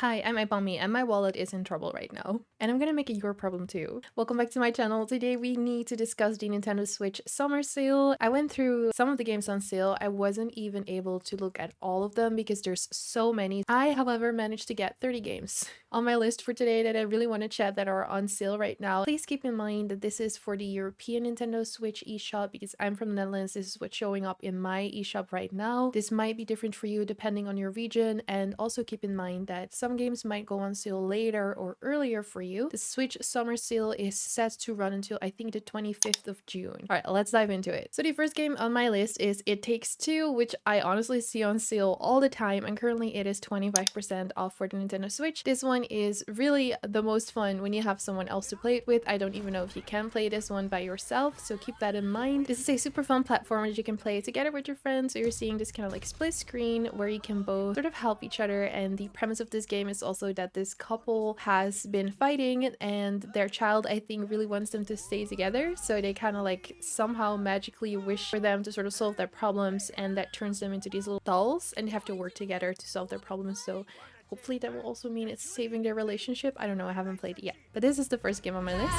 Hi, I'm Ipami and my wallet is in trouble right now. And I'm gonna make it your problem too. Welcome back to my channel. Today we need to discuss the Nintendo Switch summer sale. I went through some of the games on sale. I wasn't even able to look at all of them because there's so many. I, however, managed to get 30 games on my list for today that I really want to chat that are on sale right now. Please keep in mind that this is for the European Nintendo Switch eShop because I'm from the Netherlands. This is what's showing up in my eShop right now. This might be different for you depending on your region, and also keep in mind that some games might go on sale later or earlier for you. The Switch summer sale is set to run until I think the 25th of June. All right, let's dive into it. So the first game on my list is It Takes Two, which I honestly see on sale all the time, and currently it is 25% off for the Nintendo Switch. This one is really the most fun when you have someone else to play it with. I don't even know if you can play this one by yourself, so keep that in mind. This is a super fun platform that you can play together with your friends, so you're seeing this kind of like split screen where you can both sort of help each other. And the premise of this game is also that this couple has been fighting and their child, I think, really wants them to stay together, so they kind of like somehow magically wish for them to sort of solve their problems, and that turns them into these little dolls and they have to work together to solve their problems. So hopefully that will also mean it's saving their relationship. I don't know, I haven't played it yet, but this is the first game on my list.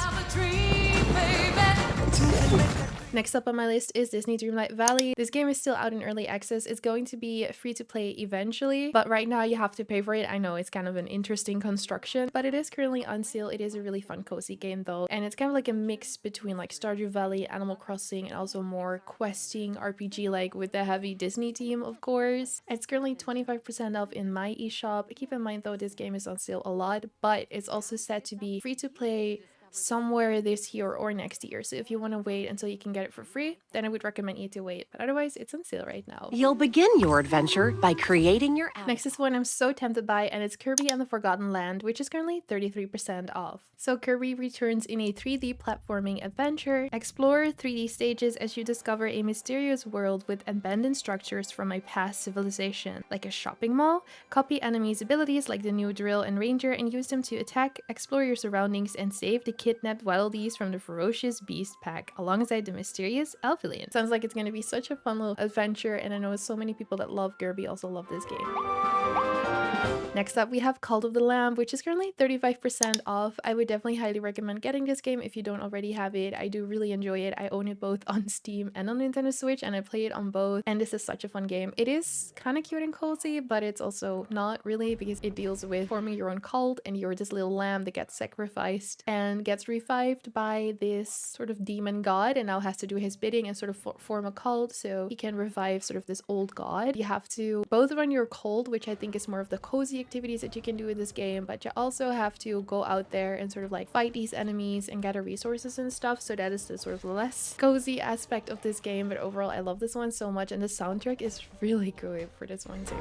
Next up on my list is Disney Dreamlight Valley. This game is still out in early access. It's going to be free to play eventually, but right now you have to pay for it. I know it's kind of an interesting construction, but it is currently on sale. It is a really fun, cozy game though, and it's kind of like a mix between like Stardew Valley, Animal Crossing, and also more questing RPG like with the heavy Disney theme, of course. It's currently 25% off in my eShop. Keep in mind though, this game is on sale a lot, but it's also set to be free to play somewhere this year or next year. So if you want to wait until you can get it for free, then I would recommend you to wait. But otherwise, it's on sale right now. You'll begin your adventure by creating your avatar. Next is one I'm so tempted by, and it's Kirby and the Forgotten Land, which is currently 33% off. So Kirby returns in a 3D platforming adventure. Explore 3D stages as you discover a mysterious world with abandoned structures from a past civilization, like a shopping mall. Copy enemies' abilities like the new Drill and Ranger and use them to attack, explore your surroundings, and save the kidnapped wildies from the ferocious beast pack alongside the mysterious elf alien. Sounds like it's going to be such a fun little adventure, and I know so many people that love Kirby also love this game. Next up, we have Cult of the Lamb, which is currently 35% off. I would definitely highly recommend getting this game if you don't already have it. I do really enjoy it. I own it both on Steam and on Nintendo Switch, and I play it on both, and this is such a fun game. It is kind of cute and cozy, but it's also not really, because it deals with forming your own cult, and you're this little lamb that gets sacrificed and gets revived by this sort of demon god, and now has to do his bidding and sort of form a cult so he can revive sort of this old god. You have to both run your cult, which I think is more of the cozy activities that you can do in this game, but you also have to go out there and sort of like fight these enemies and gather resources and stuff. So that is the sort of less cozy aspect of this game, but overall I love this one so much, and the soundtrack is really good for this one too.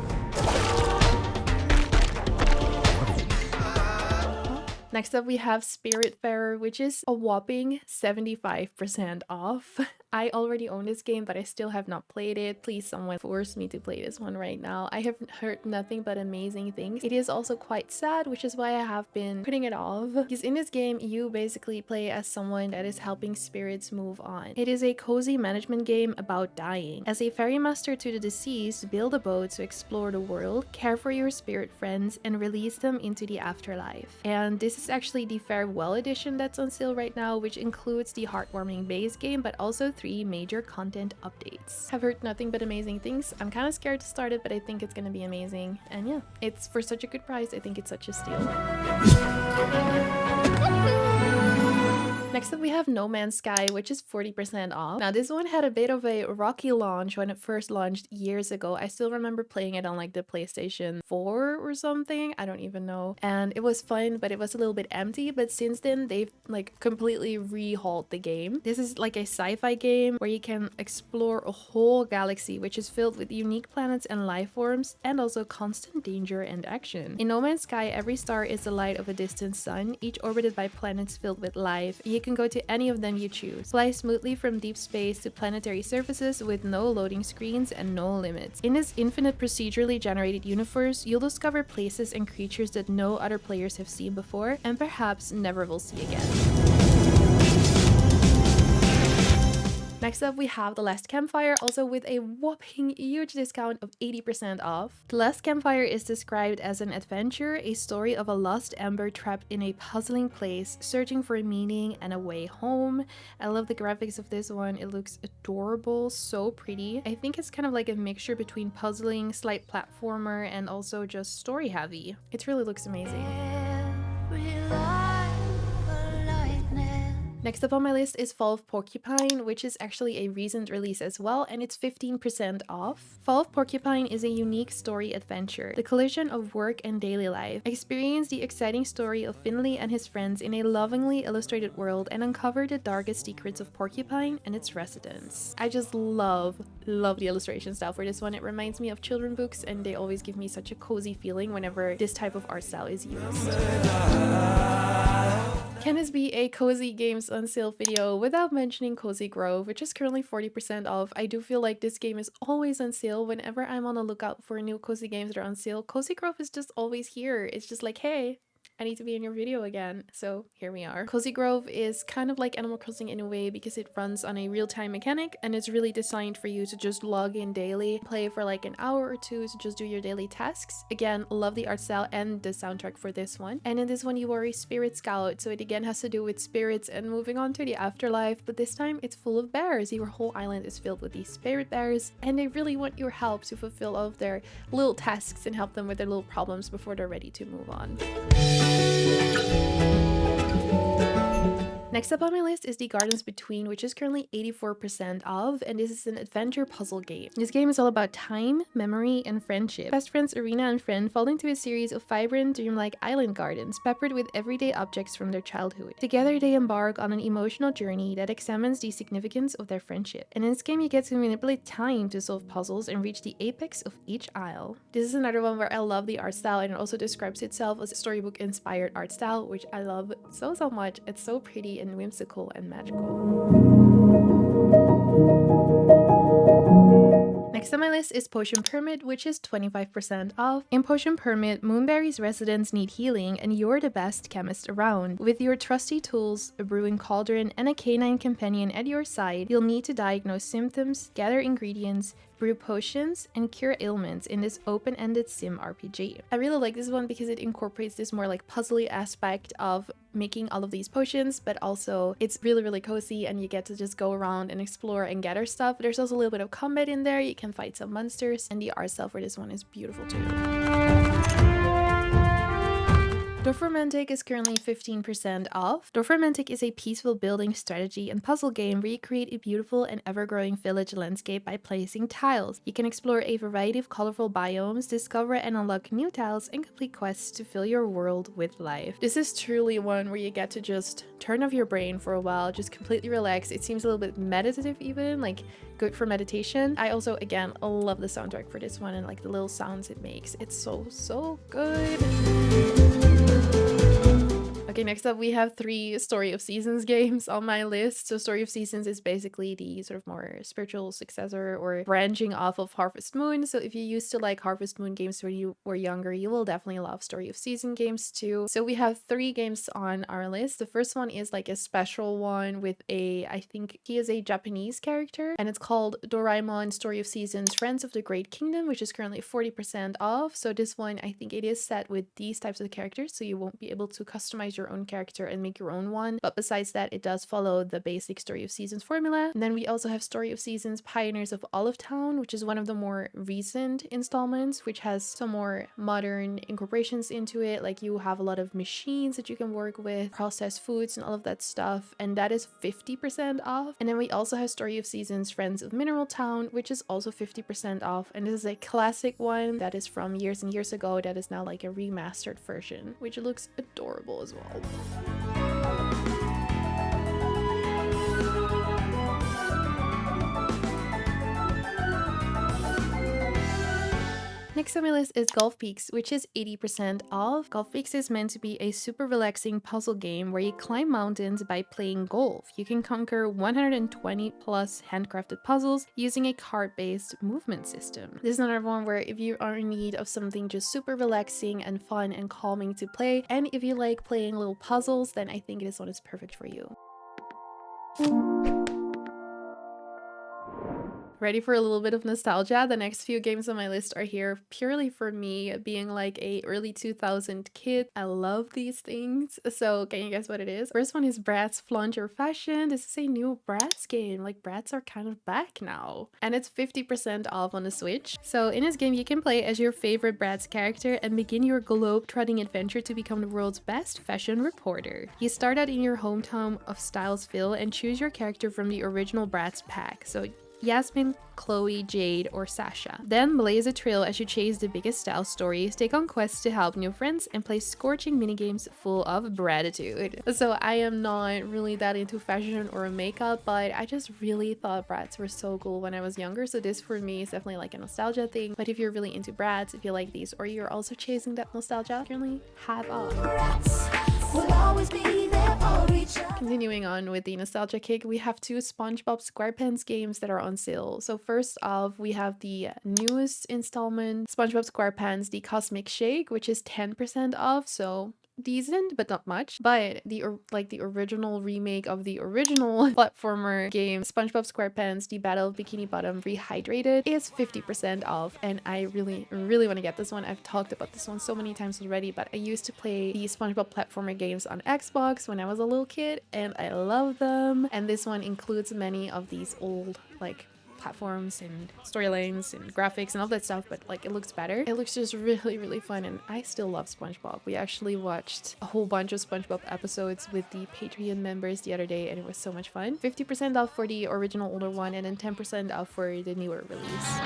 Next up, we have Spiritfarer, which is a whopping 75% off. I already own this game, but I still have not played it. Please, someone force me to play this one right now. I have heard nothing but amazing things. It is also quite sad, which is why I have been putting it off. Because in this game, you basically play as someone that is helping spirits move on. It is a cozy management game about dying. As a ferry master to the deceased, build a boat to explore the world, care for your spirit friends, and release them into the afterlife. And this is actually the farewell edition that's on sale right now, which includes the heartwarming base game, but also 3 major content updates. Have heard nothing but amazing things. I'm kind of scared to start it, but I think it's gonna be amazing. And yeah, it's for such a good price. I think it's such a steal. Next up, we have No Man's Sky, which is 40% off. Now, this one had a bit of a rocky launch when it first launched years ago. I still remember playing it on like the PlayStation 4 or something. I don't even know. And it was fun, but it was a little bit empty. But since then, they've like completely rehauled the game. This is like a sci-fi game where you can explore a whole galaxy, which is filled with unique planets and life forms, and also constant danger and action. In No Man's Sky, every star is the light of a distant sun, each orbited by planets filled with life. You can go to any of them you choose. Fly smoothly from deep space to planetary surfaces with no loading screens and no limits. In this infinite procedurally generated universe, you'll discover places and creatures that no other players have seen before, and perhaps never will see again. Next up, we have The Last Campfire, also with a whopping huge discount of 80% off. The Last Campfire is described as an adventure, a story of a lost ember trapped in a puzzling place, searching for meaning and a way home. I love the graphics of this one. It looks adorable, so pretty. I think it's kind of like a mixture between puzzling, slight platformer, and also just story heavy. It really looks amazing. Next up on my list is Fall of Porcupine, which is actually a recent release as well, and it's 15% off. Fall of Porcupine is a unique story adventure, the collision of work and daily life. Experience the exciting story of Finley and his friends in a lovingly illustrated world and uncover the darkest secrets of Porcupine and its residents. I just love the illustration style for this one. It reminds me of children's books, and they always give me such a cozy feeling whenever this type of art style is used. Can this be a cozy games on sale video without mentioning Cozy Grove, which is currently 40% off? I do feel like this game is always on sale. Whenever I'm on the lookout for new cozy games that are on sale, Cozy Grove is just always here. It's just like, hey, I need to be in your video again. So here we are. Cozy Grove is kind of like Animal Crossing in a way because it runs on a real-time mechanic, and it's really designed for you to just log in daily, play for like an hour or two to just do your daily tasks. Again, love the art style and the soundtrack for this one. And in this one you are a spirit scout, so it again has to do with spirits and moving on to the afterlife, but this time it's full of bears. Your whole island is filled with these spirit bears, and they really want your help to fulfill all of their little tasks and help them with their little problems before they're ready to move on. Next up on my list is The Gardens Between, which is currently 84% off, and this is an adventure puzzle game. This game is all about time, memory, and friendship. Best friends Arena and Friend fall into a series of vibrant, dreamlike island gardens, peppered with everyday objects from their childhood. Together they embark on an emotional journey that examines the significance of their friendship. And in this game you get to manipulate time to solve puzzles and reach the apex of each isle. This is another one where I love the art style, and it also describes itself as a storybook-inspired art style, which I love so much. It's so pretty and whimsical and magical. Next on my list is Potion Permit, which is 25% off. In Potion Permit, Moonberry's residents need healing, and you're the best chemist around. With your trusty tools, a brewing cauldron, and a canine companion at your side, you'll need to diagnose symptoms, gather ingredients, brew potions, and cure ailments in this open-ended sim RPG. I really like this one because it incorporates this more like puzzly aspect of making all of these potions, but also it's really cozy, and you get to just go around and explore and gather stuff. There's also a little bit of combat in there. You can fight some monsters, and the art style for this one is beautiful too. Dorfromantik is currently 15% off. Dorfromantik is a peaceful building strategy and puzzle game where you create a beautiful and ever-growing village landscape by placing tiles. You can explore a variety of colorful biomes, discover and unlock new tiles, and complete quests to fill your world with life. This is truly one where you get to just turn off your brain for a while, just completely relax. It seems a little bit meditative even, like good for meditation. I also, again, love the soundtrack for this one and like the little sounds it makes. It's so good. Okay, next up we have 3 Story of Seasons games on my list. So Story of Seasons is basically the sort of more spiritual successor or branching off of Harvest Moon. So if you used to like Harvest Moon games when you were younger, you will definitely love Story of Season games too. So we have 3 games on our list. The first one is like a special one with I think he is a Japanese character, and it's called Doraemon Story of Seasons Friends of the Great Kingdom, which is currently 40% off. So this one, I think it is set with these types of characters, so you won't be able to customize your own character and make your own one, but besides that it does follow the basic Story of Seasons formula. And then we also have Story of Seasons Pioneers of Olive Town, which is one of the more recent installments, which has some more modern incorporations into it. Like you have a lot of machines that you can work with, processed foods and all of that stuff, and that is 50% off. And then we also have Story of Seasons Friends of Mineral Town, which is also 50% off, and this is a classic one that is from years and years ago that is now like a remastered version, which looks adorable as well. Next on my list is Golf Peaks, which is 80% off. Golf Peaks is meant to be a super relaxing puzzle game where you climb mountains by playing golf. You can conquer 120 plus handcrafted puzzles using a card-based movement system. This is another one where if you are in need of something just super relaxing and fun and calming to play, and if you like playing little puzzles, then I think this one is perfect for you. Ready for a little bit of nostalgia? The next few games on my list are here purely for me being like a early 2000 kid. I love these things. So can you guess what it is? First one is Bratz Flaunt Your Fashion. This is a new Bratz game. Like Bratz are kind of back now. And it's 50% off on the Switch. So in this game you can play as your favorite Bratz character and begin your globe-trotting adventure to become the world's best fashion reporter. You start out in your hometown of Stylesville and choose your character from the original Bratz pack. So Yasmin, Chloe, Jade, or Sasha. Then blaze a trail as you chase the biggest style stories, take on quests to help new friends, and play scorching minigames full of gratitude. So I am not really that into fashion or makeup, but I just really thought Bratz were so cool when I was younger, so this for me is definitely like a nostalgia thing. But if you're really into Bratz, if you like these, or you're also chasing that nostalgia, currently have off. Will always be there for each other. Continuing on with the nostalgia kick, we have two Spongebob SquarePants games that are on sale. So first off, we have the newest installment, Spongebob SquarePants The Cosmic Shake, which is 10% off, so decent but not much. But the original remake of the original platformer game, Spongebob SquarePants The Battle of Bikini Bottom Rehydrated, is 50% off, and I really want to get this one. I've talked about this one so many times already, but I used to play the SpongeBob platformer games on Xbox when I was a little kid, and I love them. And this one includes many of these old like platforms and storylines and graphics and all that stuff, but like it looks better. It looks just really fun, and I still love SpongeBob. We actually watched a whole bunch of SpongeBob episodes with the Patreon members the other day, and it was so much fun. 50% off for the original older one, and then 10% off for the newer release.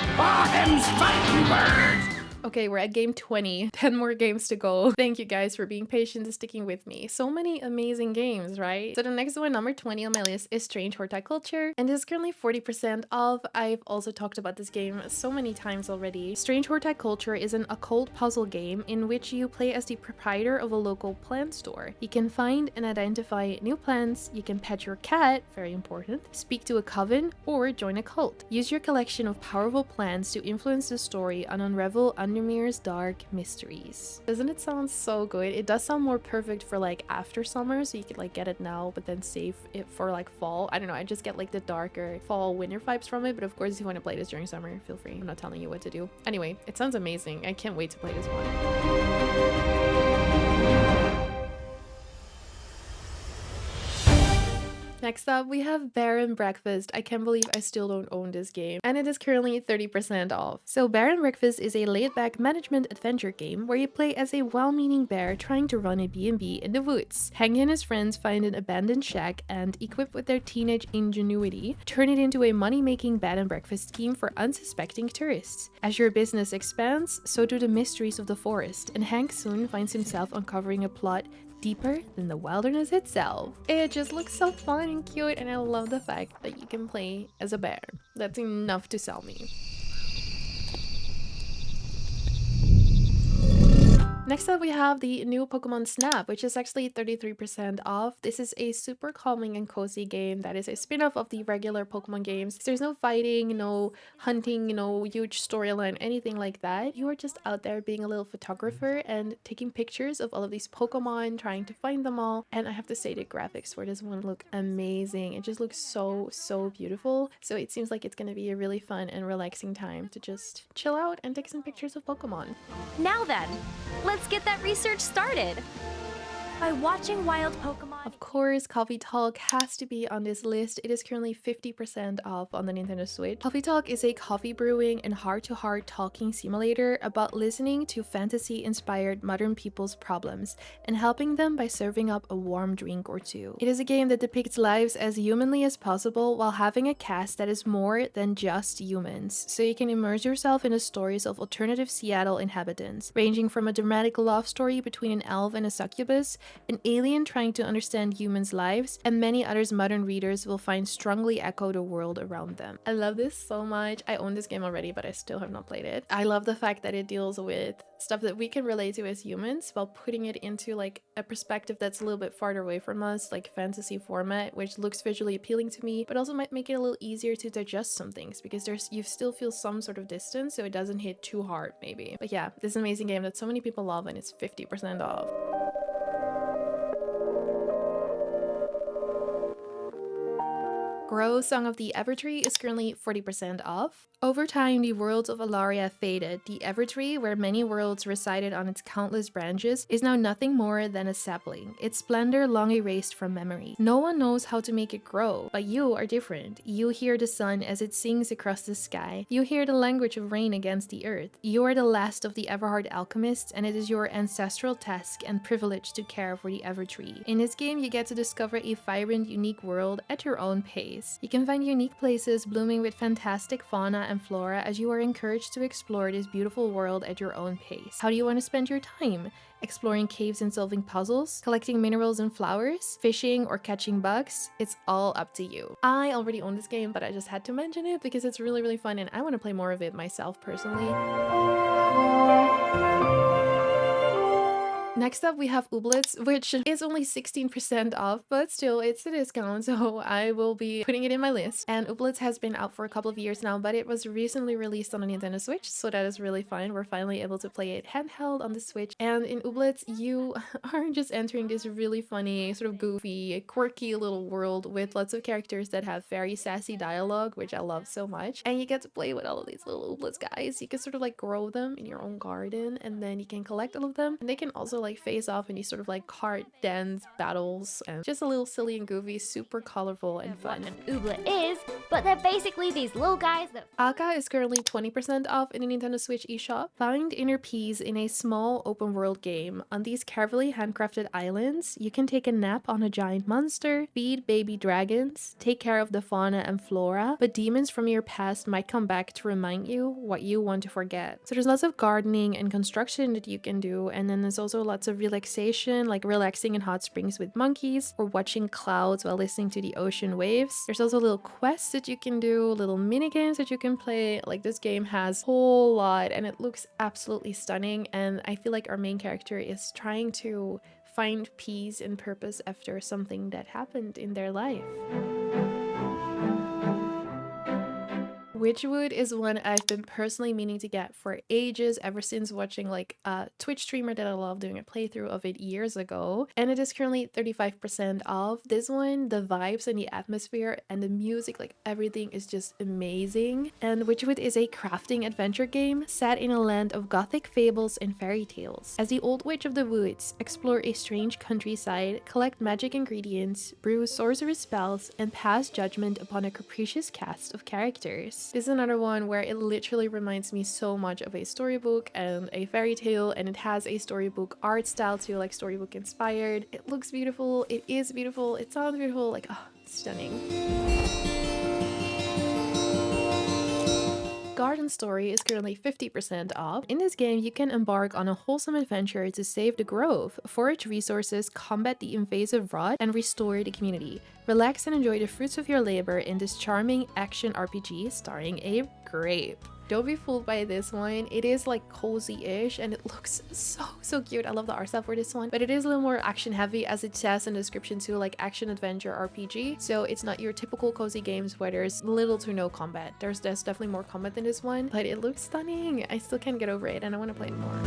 Okay, we're at game 20. 10 more games to go. Thank you guys for being patient and sticking with me. So many amazing games, right? So the next one, number 20 on my list, is Strange Horticulture, and this is currently 40% off. I've also talked about this game so many times already. Strange Horticulture is an occult puzzle game in which you play as the proprietor of a local plant store. You can find and identify new plants, you can pet your cat, very important, speak to a coven, or join a cult. Use your collection of powerful plants to influence the story and unravel Undermere's dark mysteries. Doesn't it sound so good? It does sound more perfect for like after summer, so you could like get it now but then save it for like fall. I don't know, I just get like the darker fall winter vibes from it, but of course if you want to play this during summer, feel free. I'm not telling you what to do. Anyway, it sounds amazing. I can't wait to play this one. Next up, we have Bear and Breakfast. I can't believe I still don't own this game, and it is currently 30% off. So Bear and Breakfast is a laid-back management adventure game where you play as a well-meaning bear trying to run a B&B in the woods. Hank and his friends find an abandoned shack and, equipped with their teenage ingenuity, turn it into a money-making bed and breakfast scheme for unsuspecting tourists. As your business expands, so do the mysteries of the forest, and Hank soon finds himself uncovering a plot deeper than the wilderness itself. It just looks so fun and cute, and I love the fact that you can play as a bear. That's enough to sell me. Next up, we have the new Pokemon Snap, which is actually 33% off. This is a super calming and cozy game that is a spin-off of the regular Pokemon games. There's no fighting, no hunting, no huge storyline, anything like that. You are just out there being a little photographer and taking pictures of all of these Pokemon, trying to find them all. And I have to say, the graphics for this one look amazing. It just looks so beautiful. So it seems like it's going to be a really fun and relaxing time to just chill out and take some pictures of Pokemon. Now then, let's get that research started. By watching wild Pokemon... Of course, Coffee Talk has to be on this list. It is currently 50% off on the Nintendo Switch. Coffee Talk is a coffee brewing and heart-to-heart talking simulator about listening to fantasy-inspired modern people's problems and helping them by serving up a warm drink or two. It is a game that depicts lives as humanly as possible while having a cast that is more than just humans, so you can immerse yourself in the stories of alternative Seattle inhabitants, ranging from a dramatic love story between an elf and a succubus, an alien trying to understand humans' lives, and many others modern readers will find strongly echo the world around them. I love this so much. I own this game already, but I still have not played it. I love the fact that it deals with stuff that we can relate to as humans while putting it into like a perspective that's a little bit farther away from us, like fantasy format, which looks visually appealing to me, but also might make it a little easier to digest some things because you still feel some sort of distance, so it doesn't hit too hard maybe. But yeah, this is an amazing game that so many people love, and it's 50% off. Grow Song of the Evertree is currently 40% off. Over time, the worlds of Alaria faded. The Evertree, where many worlds resided on its countless branches, is now nothing more than a sapling, its splendor long erased from memory. No one knows how to make it grow, but you are different. You hear the sun as it sings across the sky. You hear the language of rain against the earth. You are the last of the Everhard alchemists, and it is your ancestral task and privilege to care for the Evertree. In this game, you get to discover a vibrant, unique world at your own pace. You can find unique places blooming with fantastic fauna and flora as you are encouraged to explore this beautiful world at your own pace. How do you want to spend your time? Exploring caves and solving puzzles? Collecting minerals and flowers? Fishing or catching bugs? It's all up to you. I already own this game, but I just had to mention it because it's really, really fun and I want to play more of it myself personally. Next up, we have Ooblets, which is only 16% off, but still, it's a discount, so I will be putting it in my list. And Ooblets has been out for a couple of years now, but it was recently released on the Nintendo Switch, so that is really fun. We're finally able to play it handheld on the Switch. And in Ooblets, you are just entering this really funny, sort of goofy, quirky little world with lots of characters that have very sassy dialogue, which I love so much. And you get to play with all of these little Ooblets guys. You can sort of like grow them in your own garden, and then you can collect all of them. And they can also like face off in these sort of like card dance battles, and just a little silly and goofy, super colorful and fun. What an ooblet is, but they're basically these little guys that... Aka is currently 20% off in the Nintendo Switch eShop. Find inner peace in a small open world game. On these carefully handcrafted islands, you can take a nap on a giant monster, feed baby dragons, take care of the fauna and flora, but demons from your past might come back to remind you what you want to forget. So there's lots of gardening and construction that you can do, and then there's also lots of relaxation, like relaxing in hot springs with monkeys or watching clouds while listening to the ocean waves. There's also little quests that you can do, little mini games that you can play. Like, this game has a whole lot and it looks absolutely stunning, and I feel like our main character is trying to find peace and purpose after something that happened in their life. Wytchwood is one I've been personally meaning to get for ages, ever since watching like a Twitch streamer that I love doing a playthrough of it years ago, and it is currently 35% off. This one, the vibes and the atmosphere and the music, like everything is just amazing. And Wytchwood is a crafting adventure game set in a land of gothic fables and fairy tales. As the old witch of the woods, explore a strange countryside, collect magic ingredients, brew sorcerous spells, and pass judgment upon a capricious cast of characters. This is another one where it literally reminds me so much of a storybook and a fairy tale, and it has a storybook art style too, like storybook inspired. It looks beautiful, it is beautiful, it sounds beautiful, like, oh, stunning. Garden Story is currently 50% off. In this game, you can embark on a wholesome adventure to save the grove, forage resources, combat the invasive rot, and restore the community. Relax and enjoy the fruits of your labor in this charming action RPG starring a grape. Don't be fooled by this one. It is like cozy-ish and it looks so cute. I love the art style for this one, but it is a little more action heavy, as it says in the description too, like action adventure RPG. So it's not your typical cozy games where there's little to no combat. There's definitely more combat than this one, but it looks stunning. I still can't get over it and I want to play it more.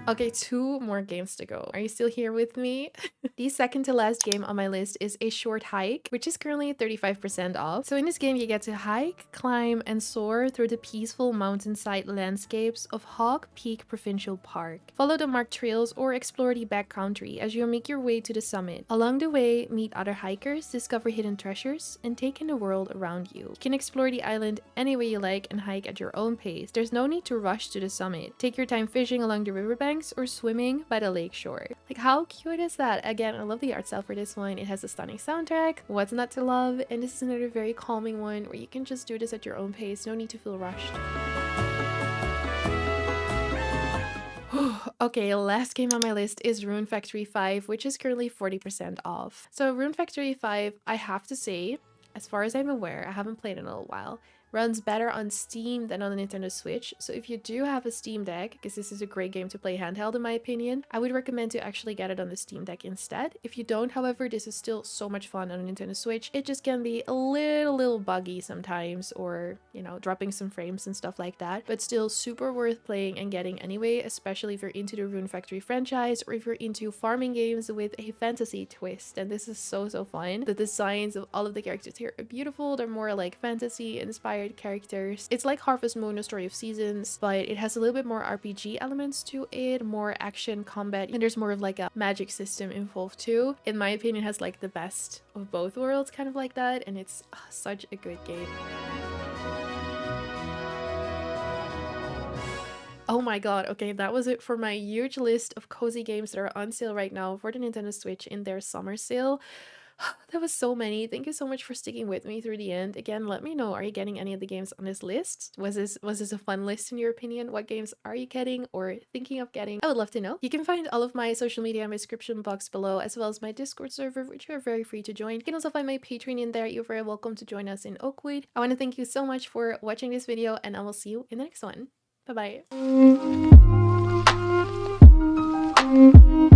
Okay, 2 more games to go. Are you still here with me? The second to last game on my list is A Short Hike, which is currently 35% off. So in this game, you get to hike, climb, and soar through the peaceful mountainside landscapes of Hawk Peak Provincial Park. Follow the marked trails or explore the backcountry as you make your way to the summit. Along the way, meet other hikers, discover hidden treasures, and take in the world around you. You can explore the island any way you like and hike at your own pace. There's no need to rush to the summit. Take your time fishing along the riverbank or swimming by the lake shore. Like, how cute is that? Again, I love the art style for this one. It has a stunning soundtrack. What's not to love? And this is another very calming one where you can just do this at your own pace. No need to feel rushed. Okay, last game on my list is Rune Factory 5, which is currently 40% off. So Rune Factory 5, I have to say, as far as I'm aware, I haven't played in a little while, runs better on Steam than on the Nintendo Switch. So if you do have a Steam Deck, because this is a great game to play handheld in my opinion, I would recommend to actually get it on the Steam Deck instead. If you don't, however, this is still so much fun on a Nintendo Switch. It just can be a little buggy sometimes, or, you know, dropping some frames and stuff like that, but still super worth playing and getting anyway, especially if you're into the Rune Factory franchise or if you're into farming games with a fantasy twist. And this is so fun. The designs of all of the characters here are beautiful. They're more like fantasy inspired characters. It's like Harvest Moon, A Story of Seasons, but it has a little bit more RPG elements to it, more action combat, and there's more of like a magic system involved too. In my opinion, it has like the best of both worlds, kind of like that, and it's such a good game. Oh my god, okay, that was it for my huge list of cozy games that are on sale right now for the Nintendo Switch in their summer sale. That was so many. Thank you so much for sticking with me through the end. Again, let me know, are you getting any of the games on this list? Was this a fun list in your opinion? What games are you getting or thinking of getting? I would love to know. You can find all of my social media in my description box below, as well as my Discord server, which you are very free to join. You can also find my Patreon in there. You're very welcome to join us in Oakwood. I want to thank you so much for watching this video, and I will see you in the next one. Bye bye.